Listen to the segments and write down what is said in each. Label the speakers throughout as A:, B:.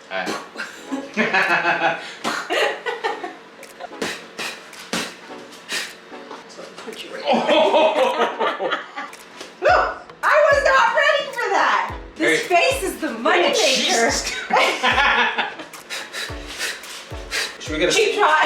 A: Put you right Look, I was not ready for that. This face is the money maker.
B: Should we get a
A: cheap try?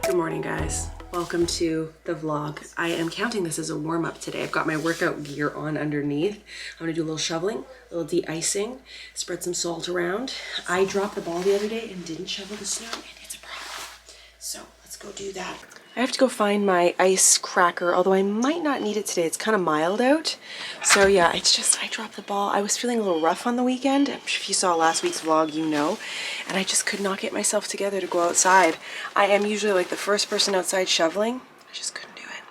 A: Good morning, guys. Welcome to the vlog. I am counting this as a warm-up today. I've got my workout gear on underneath. I'm gonna do a little shoveling, a little de-icing, spread some salt around. I dropped the ball the other day and didn't shovel the snow, and it's a problem. So let's go do that. I have to go find my ice cracker, although I might not need it today. It's kind of mild out. So yeah, it's just, I dropped the ball. I was feeling a little rough on the weekend. If you saw last week's vlog, you know. And I just could not get myself together to go outside. I am usually like the first person outside shoveling. I just couldn't do it.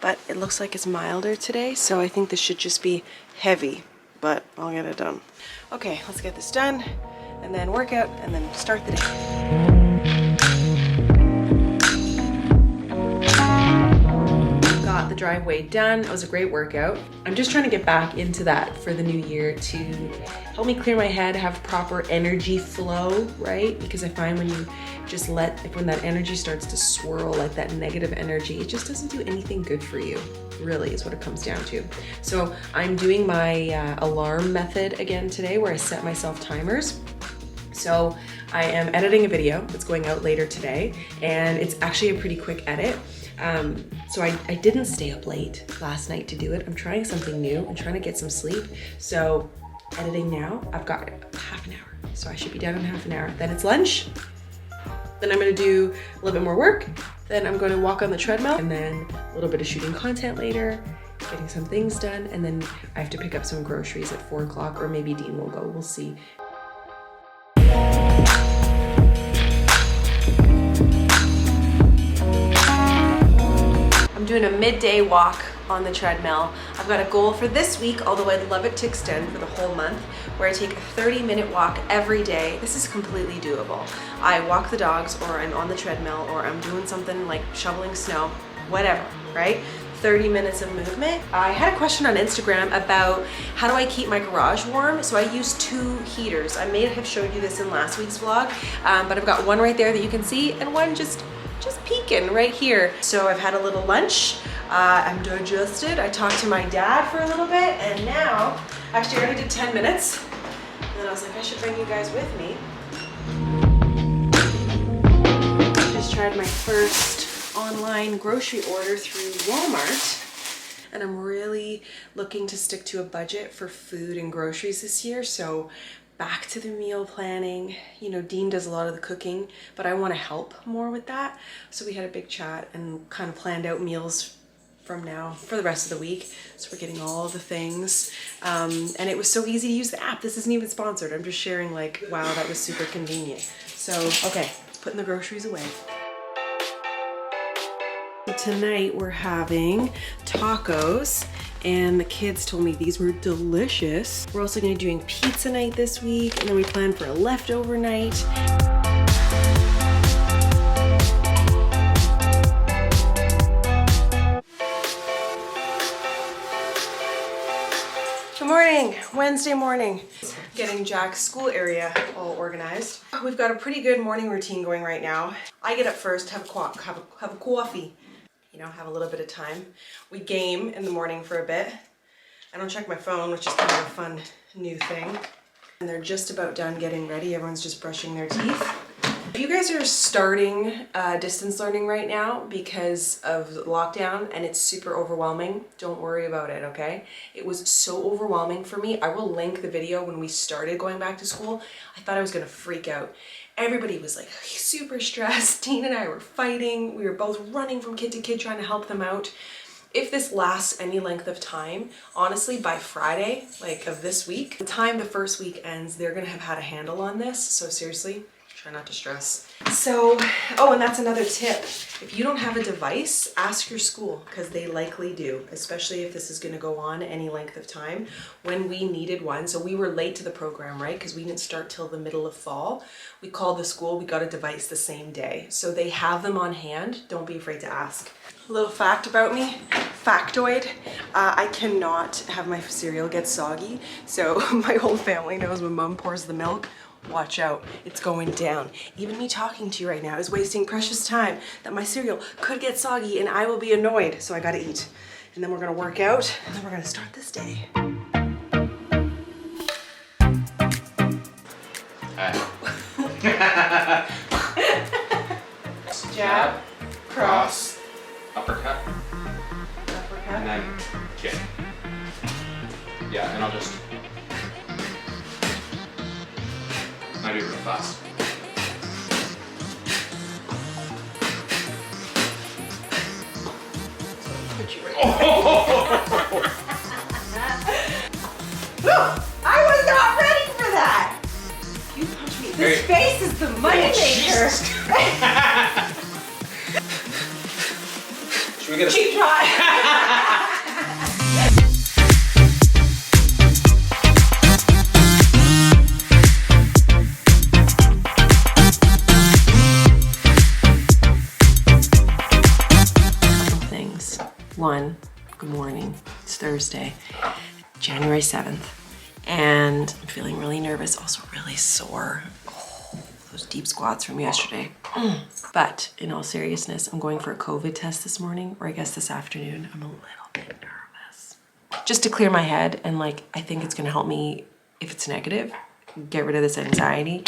A: But it looks like it's milder today, so I think this should just be heavy, but I'll get it done. Okay, let's get this done, and then work out, and then start the day. Got the driveway done. It was a great workout. I'm just trying to get back into that for the new year to help me clear my head, have proper energy flow, right? Because I find when you just when that energy starts to swirl, like that negative energy, it just doesn't do anything good for you, really, is what it comes down to. So I'm doing my alarm method again today, where I set myself timers. So I am editing a video that's going out later today, and it's actually a pretty quick edit. So I didn't stay up late last night to do it. I'm trying something new. I'm trying to get some sleep. So editing now, I've got half an hour. So I should be done in half an hour. Then it's lunch. Then I'm gonna do a little bit more work. Then I'm gonna walk on the treadmill, and then a little bit of shooting content later, getting some things done. And then I have to pick up some groceries at 4 o'clock, or maybe Dean will go, we'll see. I'm doing a midday walk on the treadmill. I've got a goal for this week, although I'd love it to extend for the whole month, where I take a 30-minute walk every day. This is completely doable. I walk the dogs, or I'm on the treadmill, or I'm doing something like shoveling snow, whatever, right? 30 minutes of movement. I had a question on Instagram about how do I keep my garage warm. So I use 2 heaters. I may have showed you this in last week's vlog, but I've got one right there that you can see, and one just peeking right here. So I've had a little lunch. I'm digested. I talked to my dad for a little bit, and now, actually I already did 10 minutes. And then I was like, I should bring you guys with me. Just tried my first online grocery order through Walmart, and I'm really looking to stick to a budget for food and groceries this year. So back to the meal planning. You know, Dean does a lot of the cooking, but I want to help more with that. So we had a big chat and kind of planned out meals from now for the rest of the week. So we're getting all the things. And it was so easy to use the app. This isn't even sponsored. I'm just sharing, like, wow, that was super convenient. So, okay, putting the groceries away. Tonight we're having tacos, and the kids told me these were delicious. We're also gonna be doing pizza night this week, and then we plan for a leftover night. Good morning, Wednesday morning. Getting Jack's school area all organized. We've got a pretty good morning routine going right now. I get up first, have a coffee. You know, have a little bit of time. We game in the morning for a bit. I don't check my phone, which is kind of a fun new thing. And they're just about done getting ready. Everyone's just brushing their teeth. If you guys are starting distance learning right now because of lockdown and it's super overwhelming, don't worry about it, okay? It was so overwhelming for me. I will link the video when we started going back to school. I thought I was gonna freak out. Everybody was like super stressed. Dean and I were fighting. We were both running from kid to kid trying to help them out. If this lasts any length of time, honestly, by Friday, like of this week, the time the first week ends, they're gonna have had a handle on this. So seriously, try not to stress. So, oh, and that's another tip. If you don't have a device, ask your school, because they likely do, especially if this is gonna go on any length of time. When we needed one, so we were late to the program, right? Because we didn't start till the middle of fall. We called the school, we got a device the same day. So they have them on hand. Don't be afraid to ask. A little fact about me, factoid, I cannot have my cereal get soggy. So my whole family knows when mom pours the milk, watch out, it's going down. Even me talking to you right now is wasting precious time that my cereal could get soggy and I will be annoyed. So I gotta eat. And then we're gonna work out and then we're gonna start this day. Jab, cross,
B: uppercut, and then kick. Yeah, and I'll just. I do it real fast.
A: Put you right I was not ready for that! You punched me. This face is the money maker.
B: Should we get a
A: Cheap try. Things. One, good morning. It's Thursday, January 7th, and I'm feeling really nervous, also really sore. Oh, those deep squats from yesterday. But in all seriousness, I'm going for a COVID test this morning, or I guess this afternoon. I'm a little bit nervous. Just to clear my head, and like, I think it's gonna help me, if it's negative, get rid of this anxiety.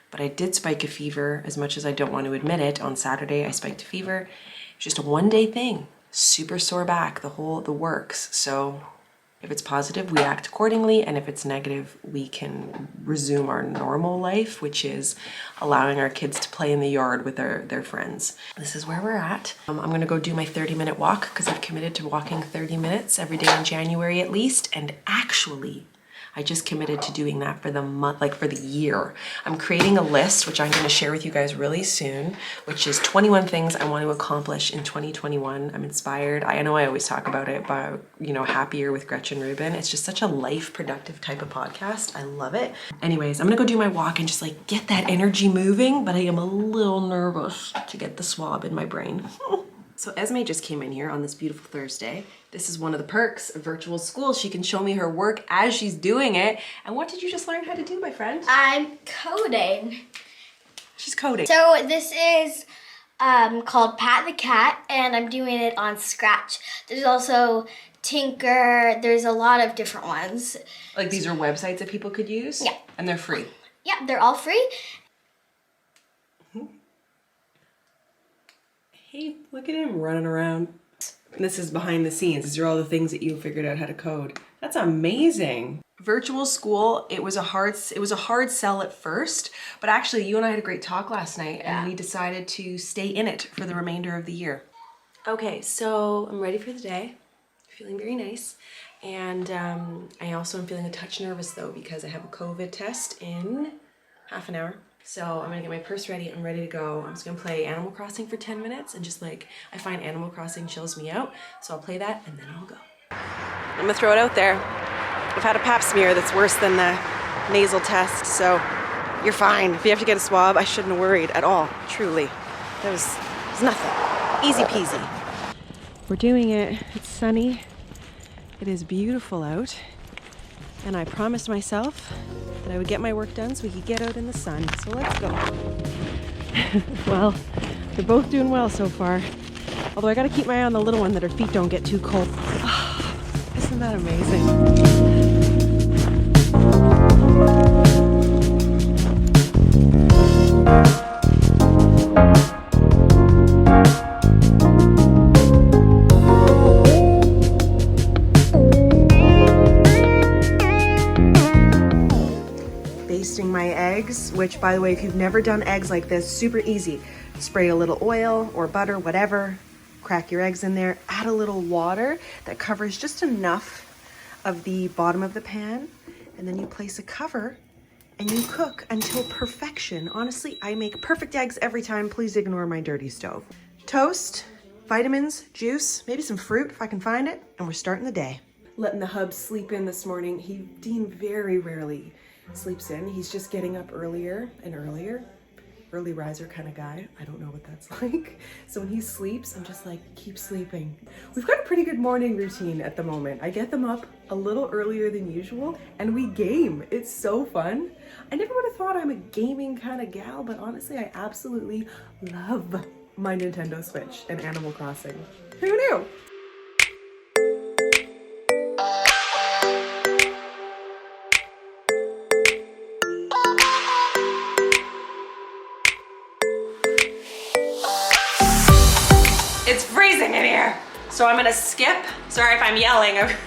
A: But I did spike a fever, as much as I don't want to admit it. On Saturday, I spiked a fever. It's just a one-day thing. Super sore back, the works. So if it's positive, we act accordingly, and if it's negative, we can resume our normal life, which is allowing our kids to play in the yard with their friends. This is where we're at. I'm gonna go do my 30-minute walk because I've committed to walking 30 minutes every day in January at least, and actually, I just committed to doing that for the month, like for the year. I'm creating a list, which I'm gonna share with you guys really soon, which is 21 things I want to accomplish in 2021. I'm inspired. I know I always talk about it, but you know, Happier with Gretchen Rubin. It's just such a life productive type of podcast. I love it. Anyways, I'm gonna go do my walk and just like get that energy moving, but I am a little nervous to get the swab in my brain. So Esme just came in here on this beautiful Thursday. This is one of the perks of virtual school. She can show me her work as she's doing it. And what did you just learn how to do, my friend?
C: I'm coding.
A: She's coding.
C: So this is called Pat the Cat, and I'm doing it on Scratch. There's also Tinker. There's a lot of different ones.
A: Like these are websites that people could use?
C: Yeah.
A: And they're free?
C: Yeah, they're all free.
A: Hey, look at him running around. This is behind the scenes. These are all the things that you figured out how to code. That's amazing. Virtual school, it was a hard sell at first, but actually you and I had a great talk last night and we decided to stay in it for the remainder of the year. Okay, so I'm ready for the day. Feeling very nice. And I also am feeling a touch nervous though because I have a COVID test in half an hour. So I'm gonna get my purse ready, I'm ready to go. I'm just gonna play Animal Crossing for 10 minutes and just like, I find Animal Crossing chills me out. So I'll play that and then I'll go. I'm gonna throw it out there. I've had a pap smear that's worse than the nasal test, so you're fine. If you have to get a swab, I shouldn't have worried at all, truly. It was nothing, easy peasy. We're doing it, it's sunny. It is beautiful out. And I promised myself that I would get my work done so we could get out in the sun. So let's go. Well, they're both doing well so far. Although I gotta keep my eye on the little one that her feet don't get too cold. Oh, isn't that amazing? My eggs, which by the way, if you've never done eggs like this, super easy. Spray a little oil or butter, whatever, crack your eggs in there, add a little water that covers just enough of the bottom of the pan, and then you place a cover and you cook until perfection. Honestly, I make perfect eggs every time. Please ignore my dirty stove. Toast, vitamins, juice, maybe some fruit if I can find it, and we're starting the day. Letting the hub sleep in this morning. Dean very rarely sleeps in. He's just getting up earlier and earlier. early riser kind of guy. I don't know what that's like. So when he sleeps, I'm just like, keep sleeping. We've got a pretty good morning routine at the moment. I get them up a little earlier than usual and we game. It's so fun. I never would have thought I'm a gaming kind of gal, but honestly, I absolutely love my Nintendo Switch and Animal Crossing. Who knew? It's freezing in here. So I'm gonna skip. Sorry if I'm yelling. I've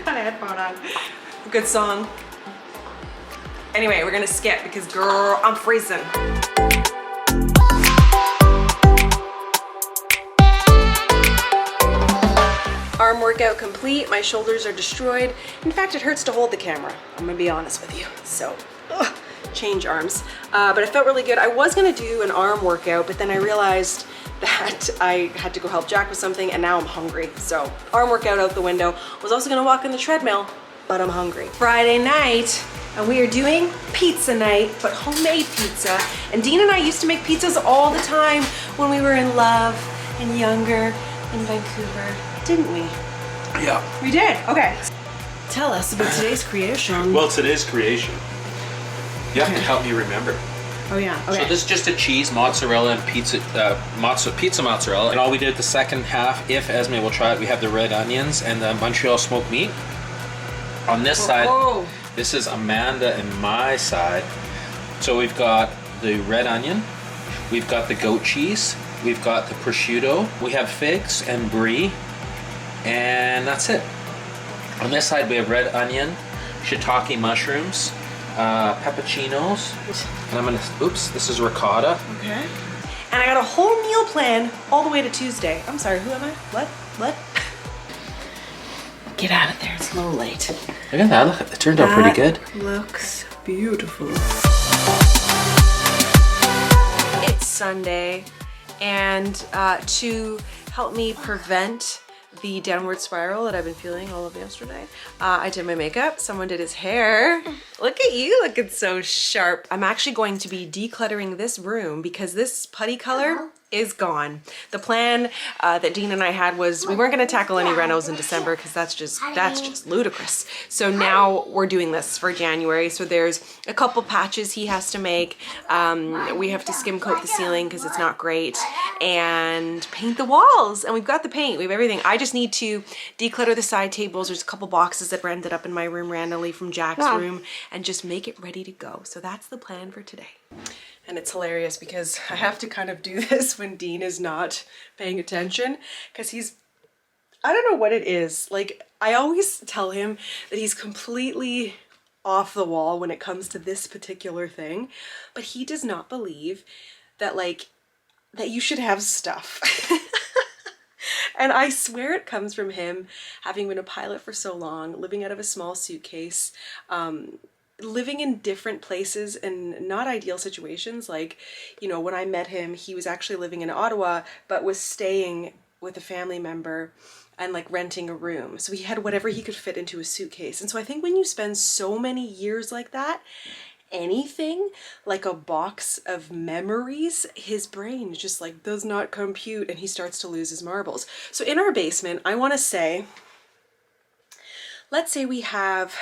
A: got a headphone on. Good song. Anyway, we're gonna skip because girl, I'm freezing. Arm workout complete. My shoulders are destroyed. In fact, it hurts to hold the camera. I'm gonna be honest with you. So, change arms. But it felt really good. I was gonna do an arm workout, but then I realized that I had to go help Jack with something and now I'm hungry. So arm workout out the window. Was also gonna walk on the treadmill, but I'm hungry. Friday night, and we are doing pizza night, but homemade pizza. And Dean and I used to make pizzas all the time when we were in love and younger in Vancouver, didn't we?
B: Yeah.
A: We did, okay. Tell us about today's creation.
B: Well, today's creation. You have to help me remember.
A: Oh yeah, okay.
B: So this is just a cheese, mozzarella, and pizza mozzarella. And all we did the second half, if Esme will try it, we have the red onions and the Montreal smoked meat. On this side, this is Amanda and my side. So we've got the red onion, we've got the goat cheese, we've got the prosciutto, we have figs and brie, and that's it. On this side, we have red onion, shiitake mushrooms, pepperoncinos, and I'm gonna, oops, this is ricotta.
A: Okay. And I got a whole meal plan all the way to Tuesday. I'm sorry, who am I? What? Get out of there, it's a little late.
B: Look at that, it turned out pretty good.
A: Looks beautiful. It's Sunday, and to help me prevent the downward spiral that I've been feeling all of yesterday, I did my makeup. Someone did his hair. Look at you looking so sharp. I'm actually going to be decluttering this room because this putty color is gone. The plan that Dean and I had was we weren't going to tackle any renos in December because that's just ludicrous. So now we're doing this for January. So there's a couple patches he has to make. We have to skim coat the ceiling because it's not great, and paint the walls. And we've got the paint, we have everything. I just need to declutter the side tables. There's a couple boxes that ended up in my room randomly from Jack's room, and just make it ready to go. So that's the plan for today. And it's hilarious because I have to kind of do this when Dean is not paying attention because I don't know what it is. Like, I always tell him that he's completely off the wall when it comes to this particular thing, but he does not believe that that you should have stuff. And I swear it comes from him having been a pilot for so long, living out of a small suitcase, living in different places and not ideal situations. Like, you know, when I met him, he was actually living in Ottawa, but was staying with a family member and renting a room. So he had whatever he could fit into a suitcase. And so I think when you spend so many years like that, anything like a box of memories, his brain just does not compute and he starts to lose his marbles. So in our basement, I want to say, let's say we have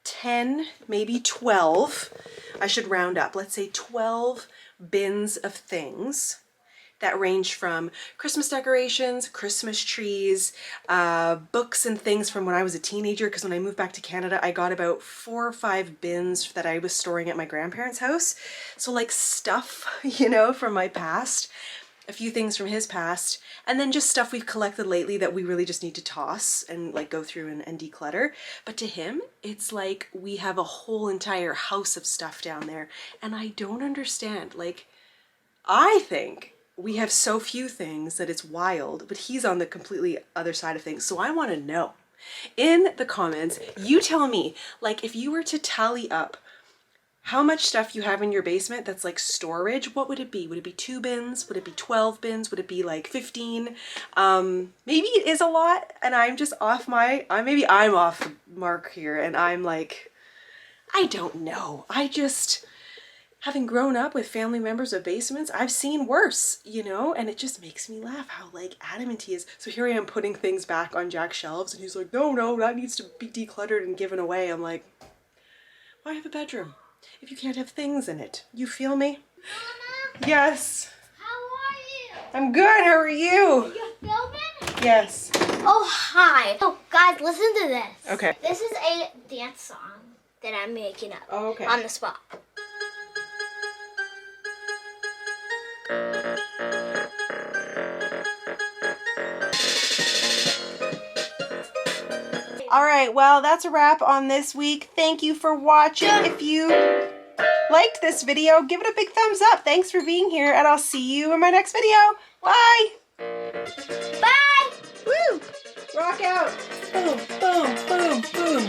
A: 10, maybe 12, I should round up, let's say 12 bins of things that range from Christmas decorations, Christmas trees, books and things from when I was a teenager, because when I moved back to Canada, I got about 4 or 5 bins that I was storing at my grandparents' house. So stuff, you know, from my past, a few things from his past, and then just stuff we've collected lately that we really just need to toss and go through and declutter. But to him, it's like we have a whole entire house of stuff down there, and I don't understand. I think we have so few things that it's wild, but he's on the completely other side of things. So I want to know, in the comments, you tell me, if you were to tally up how much stuff you have in your basement that's storage, what would it be? Would it be 2 bins? Would it be 12 bins? Would it be 15? Maybe it is a lot and I'm just off maybe I'm off the mark here and I'm I don't know. having grown up with family members with basements, I've seen worse, you know, and it just makes me laugh how like adamant he is. So here I am putting things back on Jack's shelves and he's like, no, that needs to be decluttered and given away. I'm like, why have a bedroom if you can't have things in it? You feel me?
C: Mama,
A: yes.
C: how are you?
A: I'm good, how are you?
C: You're filming?
A: Yes.
C: Oh, hi. Oh, guys, listen to this.
A: Okay.
C: This is a dance song that I'm making up
A: Okay.
C: on the spot.
A: All right, well, that's a wrap on this week. Thank you for watching. If you liked this video, give it a big thumbs up. Thanks for being here, and I'll see you in my next video. Bye.
C: Bye.
A: Woo! Rock out. Boom, boom, boom, boom.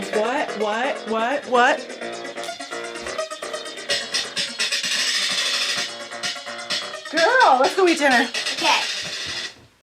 A: What? Girl, let's go eat dinner.